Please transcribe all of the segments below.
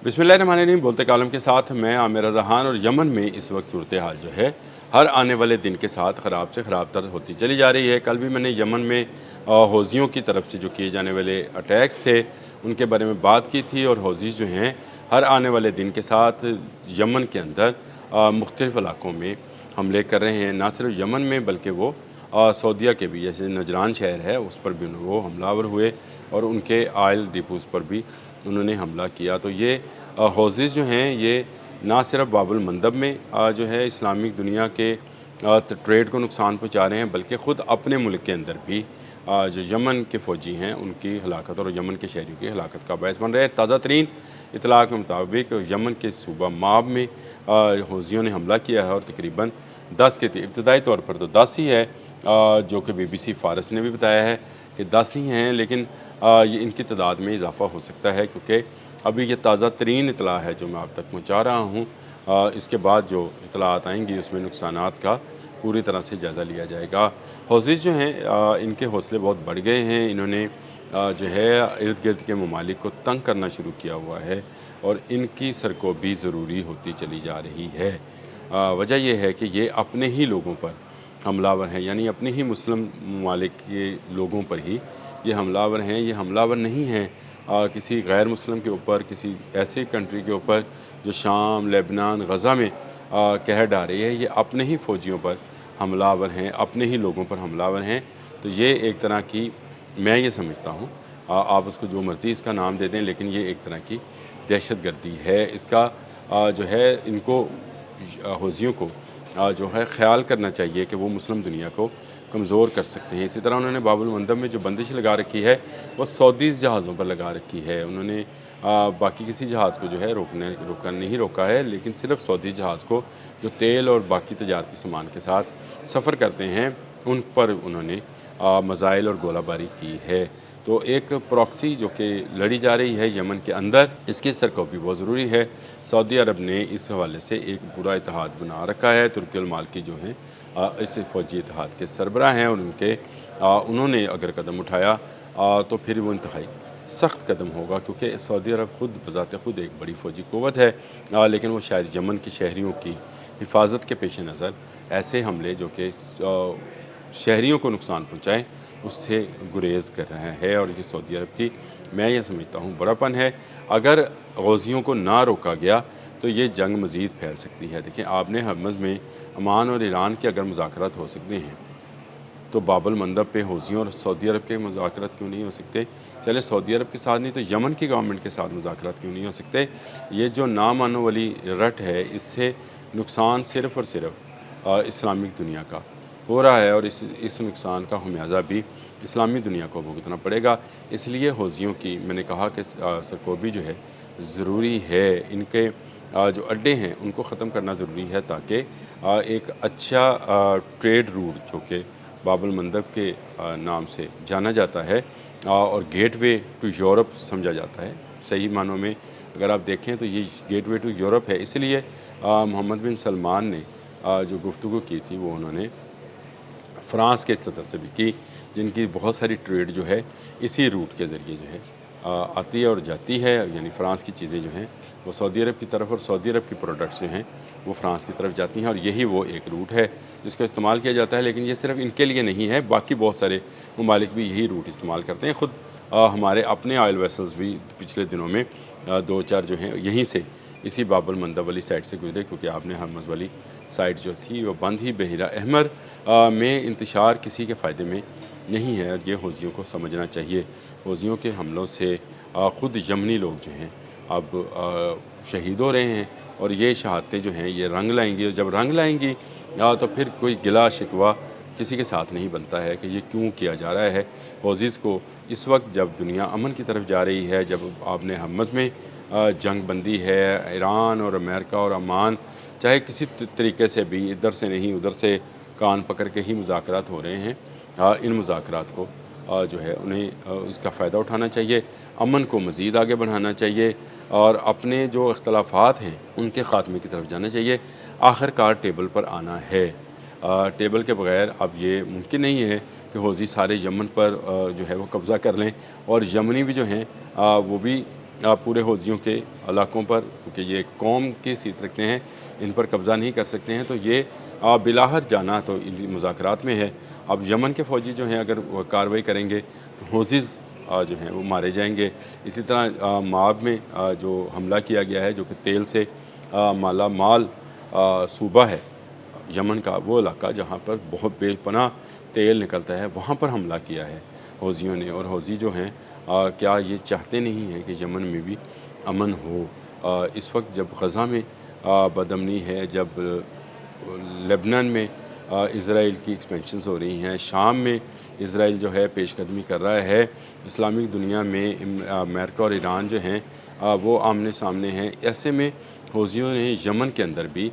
बिस्मिल्लाहिर्रहमानिर्रहीम। बोलते कालम के साथ मैं आमिर रज़ा खान। और यमन में इस वक्त सूरत हाल जो है हर आने वाले दिन के साथ ख़राब से ख़राब तर होती चली जा रही है। कल भी मैंने यमन में हौज़ियों की तरफ से जो किए जाने वाले अटैक्स थे उनके बारे में बात की थी। और हौज़ीज़ जो हैं हर आने वाले दिन के साथ यमन के अंदर मुख्तलिफ़ इलाक़ों में हमले कर रहे हैं। ना सिर्फ यमन में बल्कि वो सऊदीया के भी, जैसे नजरान शहर है उस पर भी वो हमलावर हुए और उनके आयल डिपोज़ पर भी उन्होंने हमला किया। तो ये हौज़ीज़ जो हैं ये ना सिर्फ बाबुल मंदब में जो है इस्लामिक दुनिया के ट्रेड को नुकसान पहुँचा रहे हैं, बल्कि ख़ुद अपने मुल्क के अंदर भी जो यमन के फ़ौजी हैं उनकी हलाकत और यमन के शहरियों की हलाकत का बायस बन रहे हैं। ताज़ा तरीन इतला के मुताबिक यमन के सूबा माब में हौज़ियों ने हमला किया है और तकरीबन 10 के इब्तदाई तौर पर तो 10 ही है, जो कि BBC फ़ारस ने भी बताया है कि 10 ही हैं, लेकिन ये इनकी तादाद में इजाफ़ा हो सकता है क्योंकि अभी ये ताज़ा तरीन इतला है जो मैं आप तक पहुँचा रहा हूँ। इसके बाद जो इतलात आएँगी उसमें नुकसानात का पूरी तरह से जायज़ा लिया जाएगा। हौज़ीज़ जो हैं इनके हौसले बहुत बढ़ गए हैं। इन्होंने जो है इर्द गिर्द के ममालिक को तंग करना शुरू किया हुआ है और इनकी सरकोबी ज़रूरी होती चली जा रही है। वजह यह है कि ये अपने ही लोगों पर हमलावर हैं, यानी अपने ही मुस्लिम ममालिक के लोगों पर ही ये हमलावर हैं। ये हमलावर नहीं हैं किसी गैर मुस्लिम के ऊपर, किसी ऐसे कंट्री के ऊपर जो शाम, लेबनान, गज़ा में कहर ढा रही है। ये अपने ही फ़ौजियों पर हमलावर हैं, अपने ही लोगों पर हमलावर हैं। तो ये एक तरह की, मैं ये समझता हूँ, आप उसको जो मर्ज़ी इसका नाम दे दें, लेकिन ये एक तरह की दहशत गर्दी है। इसका जो है इनको हौज़ियों को जो है ख़्याल करना चाहिए कि वो मुस्लिम दुनिया को कमज़ोर कर सकते हैं। इसी तरह उन्होंने बाबुल मंदब में जो बंदिश लगा रखी है वो सऊदी जहाज़ों पर लगा रखी है। उन्होंने बाकी किसी जहाज़ को जो है रोका नहीं रोका है, लेकिन सिर्फ सऊदी जहाज़ को जो तेल और बाकी तजारती सामान के साथ सफ़र करते हैं उन पर उन्होंने मज़ाइल और गोलाबारी की है। तो एक प्रॉक्सी जो कि लड़ी जा रही है यमन के अंदर, इसकी सरकोबी बहुत ज़रूरी है। सऊदी अरब ने इस हवाले से एक पूरा इत्तेहाद बना रखा है। तुर्की अल माल्की जो हैं इस फ़ौजी इत्तेहाद के सरबराह हैं और उन्होंने अगर कदम उठाया तो फिर वो इंतहाई सख्त कदम होगा, क्योंकि सऊदी अरब ख़ुद बज़ाते ख़ुद एक बड़ी फ़ौजी क़ुव्वत है, लेकिन वो शायद यमन के शहरियों की हिफाजत के पेश नज़र ऐसे हमले जो कि शहरियों को नुकसान पहुँचाएँ उससे गुरेज़ कर रहा है। और ये सऊदी अरब की, मैं ये समझता हूँ, बड़ापन है। अगर गौज़ियों को ना रोका गया तो ये जंग मज़ीद फैल सकती है। देखिए, आपने हरमज़ में ओमान और ईरान के अगर मुज़ाकरात हो सकते हैं तो बाबुल मंदब पे हौज़ियों और सऊदी अरब के मुज़ाकरात क्यों नहीं हो सकते? चले सऊदी अरब के साथ नहीं तो यमन की गवर्नमेंट के साथ मुज़ाकरात क्यों नहीं हो सकते? ये जो ना मानो वाली रट है, इससे नुकसान सिर्फ़ और सिर्फ इस्लामिक दुनिया का हो रहा है और इस नुकसान का खमियाजा भी इस्लामी दुनिया को भुगतना पड़ेगा। इसलिए हौज़ियों की, मैंने कहा कि सरकोबी जो है ज़रूरी है। इनके जो अड्डे हैं उनको ख़त्म करना ज़रूरी है ताकि एक अच्छा ट्रेड रूट जो कि बाबुल मंदब के नाम से जाना जाता है और गेटवे टू यूरोप समझा जाता है, सही मानों में अगर आप देखें तो ये गेटवे टू यूरोप है। इसलिए मोहम्मद बिन सलमान ने जो गुफ्तगू की थी वो उन्होंने फ़्रांस के सदर से भी की, जिनकी बहुत सारी ट्रेड जो है इसी रूट के ज़रिए जो है आती है और जाती है। यानी फ़्रांस की चीज़ें जो हैं वो सऊदी अरब की तरफ और सऊदी अरब की प्रोडक्ट्स जो हैं वो फ़्रांस की तरफ जाती हैं और यही वो एक रूट है जिसका इस्तेमाल किया जाता है। लेकिन ये सिर्फ इनके लिए नहीं है, बाकी बहुत सारे ममालिक भी यही रूट इस्तेमाल करते हैं। ख़ुद हमारे अपने ऑयल वेसल्स भी पिछले दिनों में 2-4 जो हैं यहीं से इसी बाबुल मंदब वाली साइड से गुजरे, क्योंकि आपने हरमज़ वाली साइड जो थी वो बंद ही। बहिरा अहमर में इंतशार किसी के फ़ायदे में नहीं है और ये हौज़ियों को समझना चाहिए। हौज़ियों के हमलों से ख़ुद यमनी लोग जो हैं अब शहीद हो रहे हैं और ये शहादतें जो हैं ये रंग लाएंगी और जब रंग लाएंगी तो फिर कोई गिला शिकवा किसी के साथ नहीं बनता है कि ये क्यों किया जा रहा है। हौज़ीज़ को इस वक्त जब दुनिया अमन की तरफ जा रही है, जब आपने हरमज़ में जंग बंदी है, ईरान और अमेरिका और ओमान चाहे किसी तरीके से भी, इधर से नहीं उधर से कान पकड़ के ही मुज़ाकरात हो रहे हैं, इन मुज़ाकरात को जो है उन्हें उसका फ़ायदा उठाना चाहिए, अमन को मज़ीद आगे बढ़ाना चाहिए और अपने जो इख्तलाफात हैं उनके ख़ात्मे की तरफ जाना चाहिए। आखिरकार टेबल पर आना है। टेबल के बग़ैर अब ये मुमकिन नहीं है कि हौज़ी सारे यमन पर जो है वो कब्ज़ा कर लें और यमनी भी जो हैं वो भी पूरे हौजियों के इलाकों पर, क्योंकि ये एक कौम की हैसियत रखते हैं, इन पर कब्ज़ा नहीं कर सकते हैं, तो ये बिलाहर जाना तो इन मुज़ाकरात में है। अब यमन के फ़ौजी जो हैं अगर वो कार्रवाई करेंगे तो हौज़ीज़ जो हैं वो मारे जाएंगे। इसी तरह माब में जो हमला किया गया है, जो कि तेल से माला माल सूबा है यमन का, वो इलाका जहाँ पर बहुत बेपनाह तेल निकलता है, वहाँ पर हमला किया है हौजियों ने। और हौजी जो हैं क्या ये चाहते नहीं हैं कि यमन में भी अमन हो। इस वक्त जब गज़ा में बदअमनी है, जब लेबनान में इसराइल की एक्सपेंशंस हो रही हैं, शाम में इसराइल जो है पेशकदमी कर रहा है, इस्लामिक दुनिया में अमेरिका और ईरान जो हैं वो आमने सामने हैं, ऐसे में हौजियों ने यमन के अंदर भी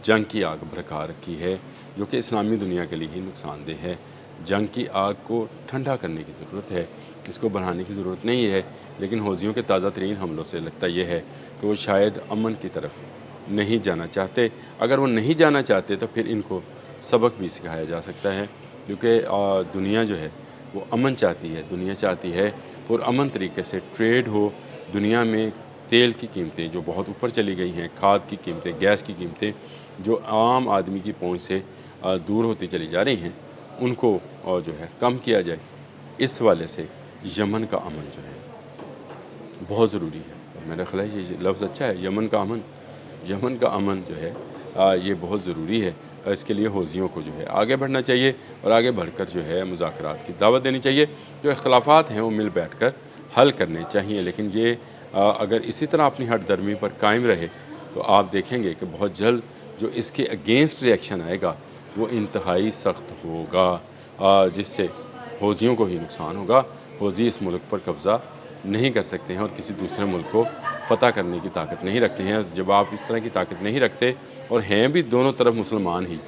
जंग की आग भड़का रखी है, जो कि इस्लामी दुनिया के लिए ही नुकसानदेह है। जंग की आग को ठंडा करने की ज़रूरत है, इसको बढ़ाने की ज़रूरत नहीं है। लेकिन हौजियों के ताज़ा तरीन हमलों से लगता यह है कि वो शायद अमन की तरफ नहीं जाना चाहते। अगर वो नहीं जाना चाहते तो फिर इनको सबक भी सिखाया जा सकता है, क्योंकि दुनिया जो है वो अमन चाहती है। दुनिया चाहती है पुरअमन तरीके से ट्रेड हो। दुनिया में तेल की कीमतें जो बहुत ऊपर चली गई हैं, खाद की कीमतें, गैस की कीमतें जो आम आदमी की पहुंच से दूर होती चली जा रही हैं, उनको जो है कम किया जाए। इस वाले से यमन का अमन जो है बहुत ज़रूरी है। और मेरा ख्याल है ये लफ्ज़ अच्छा है, यमन का अमन। यमन का अमन जो है ये बहुत ज़रूरी है। इसके लिए हौजियों को जो है आगे बढ़ना चाहिए और आगे बढ़कर जो है मुज़ाकरात की दावत देनी चाहिए। जो इख्तलाफात हैं वो मिल बैठ कर हल करने चाहिए। लेकिन ये अगर इसी तरह अपनी हठधर्मी पर कायम रहे तो आप देखेंगे कि बहुत जल्द जो इसके अगेंस्ट रिएक्शन आएगा वो इंतहाई सख्त होगा, जिससे हौजियों को ही नुकसान होगा। हौजी इस मुल्क पर कब्ज़ा नहीं कर सकते हैं और किसी दूसरे मुल्क को फ़तह करने की ताकत नहीं रखते हैं। जब आप इस तरह की ताकत नहीं रखते और हैं भी दोनों तरफ मुसलमान ही,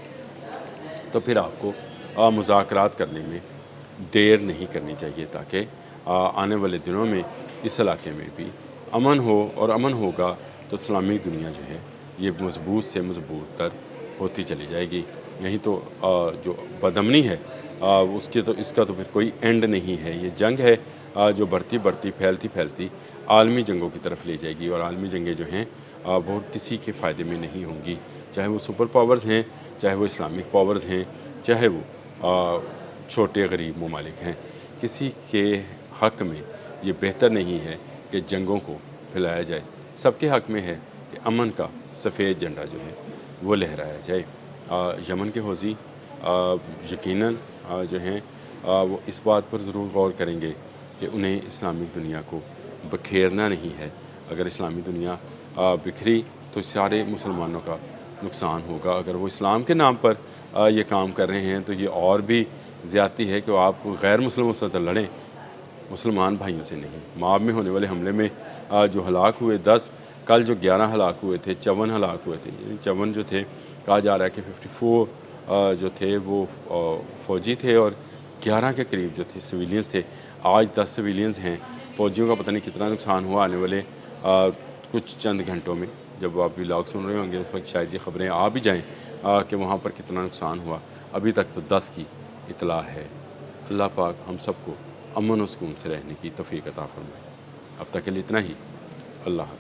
तो फिर आपको मुज़ाकरात करने में देर नहीं करनी चाहिए, ताकि आने वाले दिनों में इस इलाके में भी अमन हो। और अमन होगा तो इस्लामी दुनिया जो है ये मजबूत से मजबूत तर होती चली जाएगी। नहीं तो जो बदअमनी है उसकी तो इसका तो फिर कोई एंड नहीं है। ये जंग है जो बढ़ती बढ़ती फैलती फैलती आलमी जंगों की तरफ ले जाएगी। और आलमी जंगें जो हैं वो किसी के फ़ायदे में नहीं होंगी, चाहे वो सुपर पावर्स हैं, चाहे वो इस्लामिक पावर्स हैं, चाहे वो छोटे गरीब ममालिक हैं। किसी के हक़ में ये बेहतर नहीं है कि जंगों को फैलाया जाए। सबके हक़ में है कि अमन का सफ़ेद झंडा जो है वो लहराया जाए। यमन के हौजी यकीनन जो हैं वो इस बात पर ज़रूर गौर करेंगे कि उन्हें इस्लामिक दुनिया को बखेरना नहीं है। अगर इस्लामी दुनिया बिखरी तो सारे मुसलमानों का नुकसान होगा। अगर वो इस्लाम के नाम पर ये काम कर रहे हैं तो ये और भी ज़्यादती है कि आप गैर मुस्लिमों से तो लड़ें, मुसलमान भाइयों से नहीं। माब में होने वाले हमले में जो हलाक हुए 10, कल जो 11 हलाक हुए थे, 54 हलाक हुए थे। 54 जो थे, कहा जा रहा है कि 54 जो थे वो फ़ौजी थे और 11 के करीब जो थे सिविलियंस थे। आज 10 सिविलियंस हैं। फ़ौजियों का पता नहीं कितना नुकसान हुआ आने वाले कुछ चंद घंटों में। जब आप व्लॉग सुन रहे होंगे उस वक्त शायद ये ख़बरें आ भी जाएँ कि वहाँ पर कितना नुकसान हुआ। अभी तक तो 10 की इतला है। अल्लाह पाक हम सबको अमन और सुकून से रहने की तौफ़ीक़ अता फ़रमाए। अब तक के लिए इतना ही। अल्लाह हाफ़िज़।